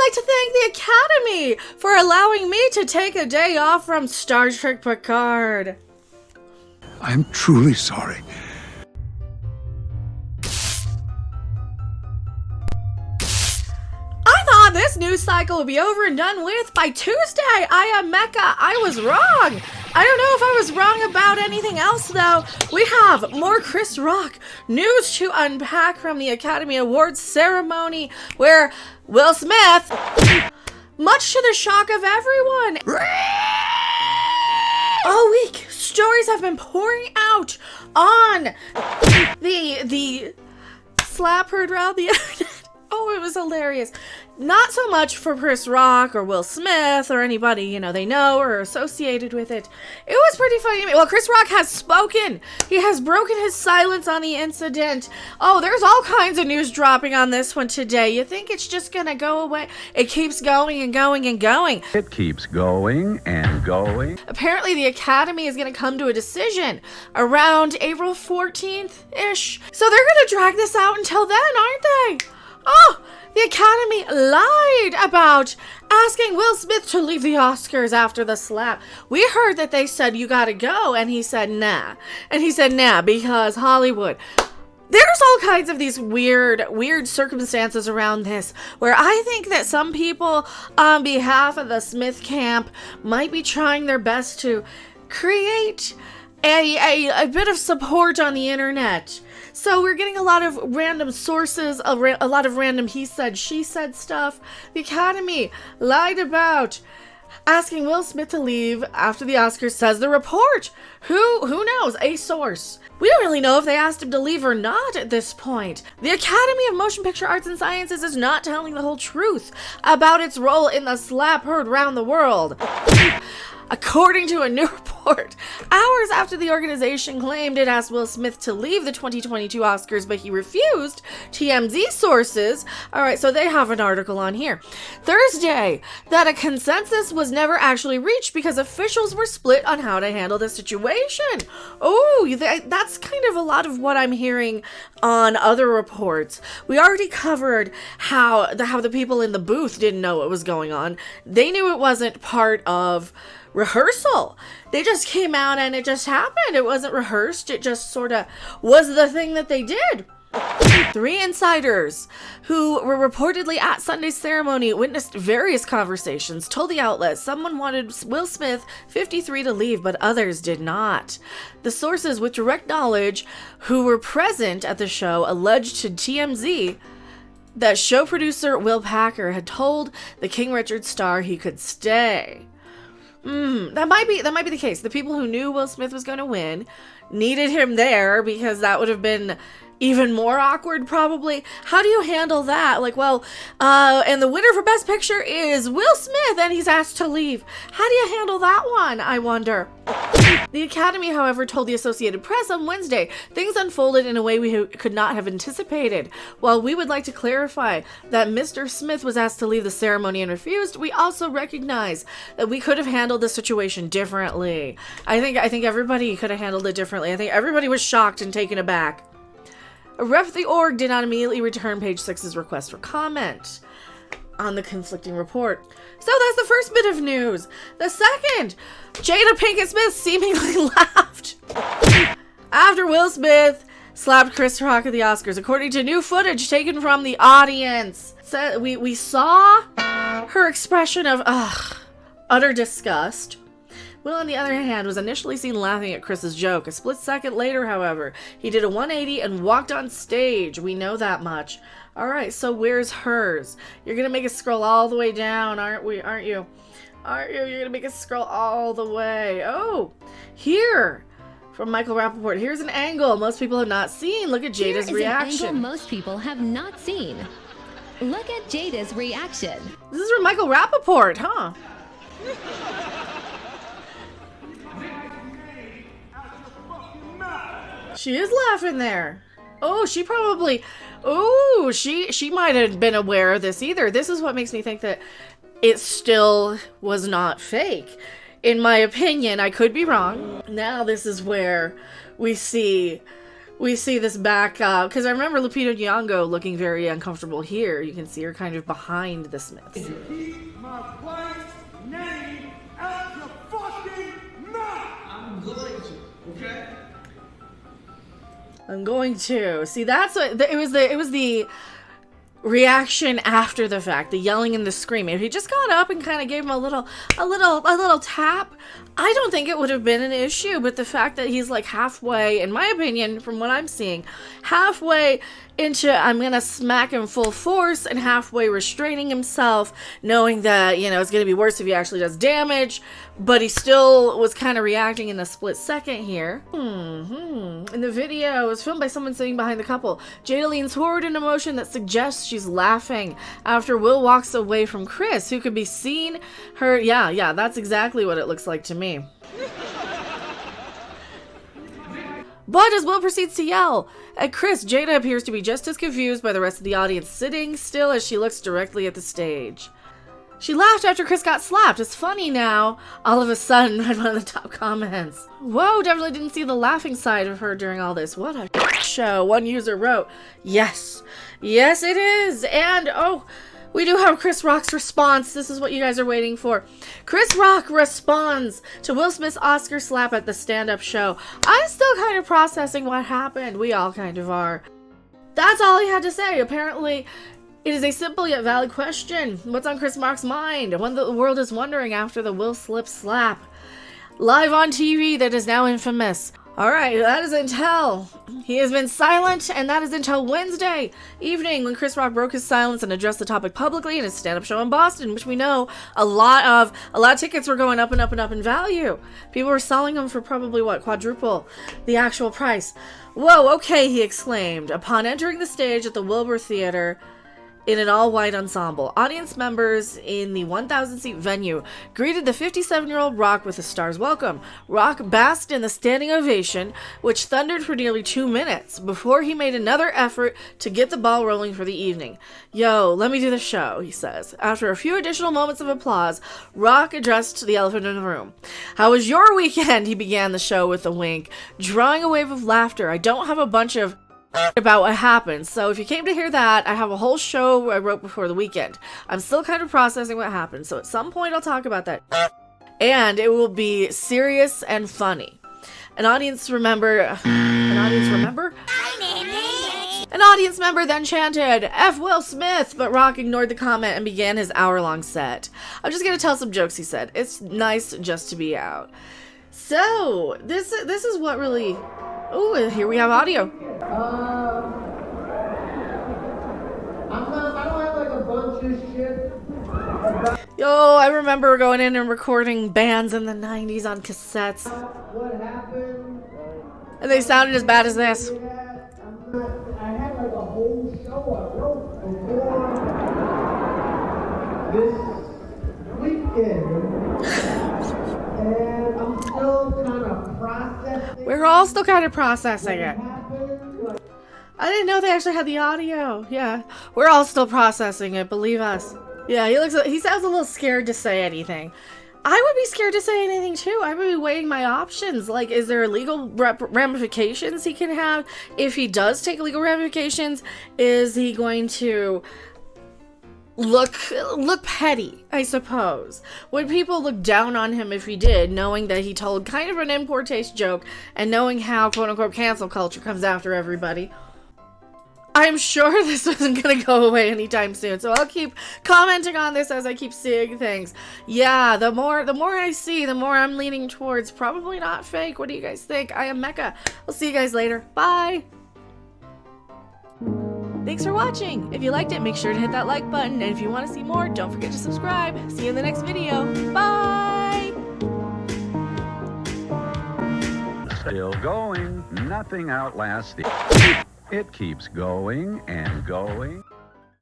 like to thank the Academy for allowing me to take a day off from Star Trek Picard. I'm truly sorry. I thought this news cycle would be over and done with by Tuesday. I am Mecca. I was wrong. I don't know if I was wrong about anything else, though. We have more Chris Rock news to unpack from the Academy Awards ceremony, where Will Smith, much to the shock of everyone, all week, stories have been pouring out on the slap heard around the internet. Oh, it was hilarious. Not so much for Chris Rock or Will Smith or anybody, you know, they know or associated with it. It was pretty funny. Well, Chris Rock has spoken. He has broken his silence on the incident. Oh, there's all kinds of news dropping on this one today. You think it's just gonna go away? It keeps going and going and going. It keeps going and going. Apparently, the Academy is gonna come to a decision around April 14th-ish. So they're gonna drag this out until then, aren't they? Oh, the Academy lied about asking Will Smith to leave the Oscars after the slap. We heard that they said, you gotta go, and he said, nah. And he said, nah, because Hollywood. There's all kinds of these weird circumstances around this, where I think that some people on behalf of the Smith camp might be trying their best to create a bit of support on the internet. So we're getting a lot of random sources, a lot of random he said, she said stuff. The Academy lied about asking Will Smith to leave after the Oscars, says the report. Who knows? A source. We don't really know if they asked him to leave or not at this point. The Academy of Motion Picture Arts and Sciences is not telling the whole truth about its role in the slap heard round the world. According to a new report, hours after the organization claimed it asked Will Smith to leave the 2022 Oscars, but he refused, TMZ sources, alright, so they have an article on here, Thursday, that a consensus was never actually reached because officials were split on how to handle the situation. Oh, that's kind of a lot of what I'm hearing on other reports. We already covered how the people in the booth didn't know what was going on. They knew it wasn't part of rehearsal. They just came out and it just happened. It wasn't rehearsed. It just sort of was the thing that they did. 3 insiders who were reportedly at Sunday's ceremony witnessed various conversations, told the outlet someone wanted Will Smith, 53, to leave, but others did not. The sources with direct knowledge who were present at the show alleged to TMZ that show producer Will Packer had told the King Richard star he could stay. That might be the case. The people who knew Will Smith was going to win needed him there because that would have been even more awkward, probably. How do you handle that? Like, well, and the winner for Best Picture is Will Smith, and he's asked to leave. How do you handle that one, I wonder? The Academy, however, told the Associated Press on Wednesday things unfolded in a way we could not have anticipated. While we would like to clarify that Mr. Smith was asked to leave the ceremony and refused, we also recognize that we could have handled the situation differently. I think everybody could have handled it differently. I think everybody was shocked and taken aback. A rep at the org did not immediately return Page 6's request for comment on the conflicting report. So that's the first bit of news. The second, Jada Pinkett Smith seemingly laughed after Will Smith slapped Chris Rock at the Oscars, according to new footage taken from the audience. So we saw her expression of utter disgust. Will, on the other hand, was initially seen laughing at Chris's joke. A split second later, however, he did a 180 and walked on stage. We know that much. Alright, so where's hers? You're gonna make us scroll all the way down, aren't you? Aren't you? You're gonna make us scroll all the way. Oh, here! From Michael Rappaport. Here's an angle most people have not seen. Look at Jada's reaction. An angle most people have not seen. Look at Jada's reaction. This is from Michael Rappaport, huh? She is laughing there. Oh, she probably... Oh, she might have been aware of this either. This is what makes me think that it still was not fake. In my opinion, I could be wrong. Now this is where we see we see this back up, because I remember Lupita Nyong'o looking very uncomfortable here. You can see her kind of behind the Smiths. Keep my wife's name out your fucking mouth! I'm going to, okay? I'm going to. See, that's what it was the reaction after the fact, the yelling and the screaming. If he just got up and kind of gave him a little tap, I don't think it would have been an issue. But the fact that he's like halfway, in my opinion, from what I'm seeing, halfway into I'm gonna smack him full force and halfway restraining himself, knowing that, you know, it's gonna be worse if he actually does damage, but he still was kind of reacting in a split second here. In the video, it was filmed by someone sitting behind the couple. Jada leans forward in a motion that suggests she's laughing after Will walks away from Chris, who could be seen her. Yeah, that's exactly what it looks like to me. But as Will proceeds to yell at Chris, Jada appears to be just as confused by the rest of the audience, sitting still as she looks directly at the stage. She laughed after Chris got slapped. It's funny now. All of a sudden, read one of the top comments. Whoa, definitely didn't see the laughing side of her during all this. What a show. One user wrote, yes, it is. And, oh, we do have Chris Rock's response. This is what you guys are waiting for. Chris Rock responds to Will Smith's Oscar slap at the stand-up show. I'm still kind of processing what happened. We all kind of are. That's all he had to say. Apparently, it is a simple yet valid question. What's on Chris Rock's mind? One that the world is wondering after the Will Slip slap. Live on TV that is now infamous. Alright, that is until he has been silent, and that is until Wednesday evening when Chris Rock broke his silence and addressed the topic publicly in his stand-up show in Boston, which we know a lot of tickets were going up and up and up in value. People were selling them for probably, what, quadruple the actual price. Whoa, okay, he exclaimed upon entering the stage at the Wilbur Theater in an all-white ensemble. Audience members in the 1,000-seat venue greeted the 57-year-old Rock with a star's welcome. Rock basked in the standing ovation, which thundered for nearly 2 minutes, before he made another effort to get the ball rolling for the evening. Yo, let me do the show, he says. After a few additional moments of applause, Rock addressed the elephant in the room. How was your weekend? He began the show with a wink, drawing a wave of laughter. I don't have a bunch of about what happened. So if you came to hear that, I have a whole show I wrote before the weekend. I'm still kind of processing what happened, so at some point I'll talk about that. And it will be serious and funny. An audience member then chanted, F Will Smith, but Rock ignored the comment and began his hour-long set. I'm just gonna tell some jokes, he said. It's nice just to be out. So, this is what really... Oh, here we have audio. I don't have like a bunch of shit. Yo, I remember going in and recording bands in the 90s on cassettes. What happened? And they sounded as bad as this. I had like a whole show I wrote before this weekend. And I'm still kind of processing. We're all still kind of processing it. I didn't know they actually had the audio. Yeah, we're all still processing it, believe us. Yeah, he sounds a little scared to say anything. I would be scared to say anything too. I would be weighing my options. Like, is there legal ramifications he can have? If he does take legal ramifications, is he going to look petty, I suppose? Would people look down on him if he did, knowing that he told kind of an in poor taste joke and knowing how quote-unquote cancel culture comes after everybody? I'm sure this isn't going to go away anytime soon, so I'll keep commenting on this as I keep seeing things. Yeah, the more I see, the more I'm leaning towards probably not fake. What do you guys think? I am Mecca. I'll see you guys later. Bye! Thanks for watching. If you liked it, make sure to hit that like button, and if you want to see more, don't forget to subscribe. See you in the next video. Bye! Still going. Nothing outlasts it. It keeps going and going.